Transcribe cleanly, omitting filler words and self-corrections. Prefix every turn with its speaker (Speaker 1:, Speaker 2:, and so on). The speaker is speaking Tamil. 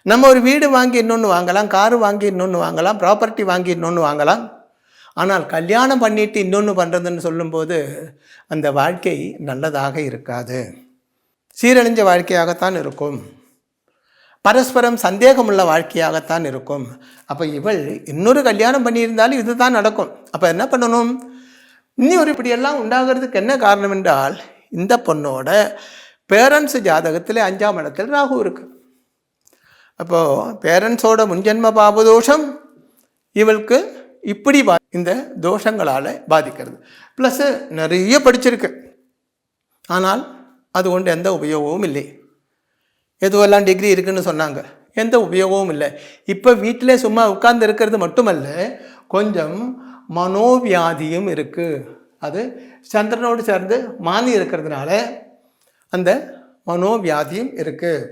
Speaker 1: நம்ம ஒரு வீடு வாங்கி இன்னொன்று வாங்கலாம், காரு வாங்கி இன்னொன்று வாங்கலாம், ப்ராப்பர்ட்டி வாங்கி இன்னொன்று வாங்கலாம். ஆனால் கல்யாணம் பண்ணிட்டு இன்னொன்று பண்ணுறதுன்னு சொல்லும்போது அந்த வாழ்க்கை நல்லதாக இருக்காது, சீரழிஞ்ச வாழ்க்கையாகத்தான் இருக்கும், பரஸ்பரம் சந்தேகமுள்ள வாழ்க்கையாகத்தான் இருக்கும். அப்போ இவள் இன்னொரு கல்யாணம் பண்ணியிருந்தாலும் இது தான் நடக்கும். அப்போ என்ன பண்ணணும்? இன்னும் ஒரு இப்படியெல்லாம் உண்டாகிறதுக்கு என்ன காரணம் என்றால், இந்த பொண்ணோட பேரண்ட்ஸ் ஜாதகத்தில் 5ஆம் இடத்தில் ராகு இருக்கு. அப்போது பேரண்ட்ஸோட முன்ஜென்ம பாபதோஷம் இவளுக்கு இப்படி இந்த தோஷங்களால் பாதிக்கிறது. ப்ளஸ்ஸு நிறைய படிச்சிருக்கு, ஆனால் அது கொண்டு எந்த உபயோகமும் இல்லை. எதுவெல்லாம் டிகிரி இருக்குதுன்னு சொன்னாங்க, எந்த உபயோகமும் இல்லை. இப்போ வீட்டிலே சும்மா உட்கார்ந்து இருக்கிறது மட்டுமல்ல, கொஞ்சம் மனோவியாதியும் இருக்குது. அது சந்திரனோடு சேர்ந்து மாறி இருக்கிறதுனால அந்த மனோவியாதியும் இருக்குது.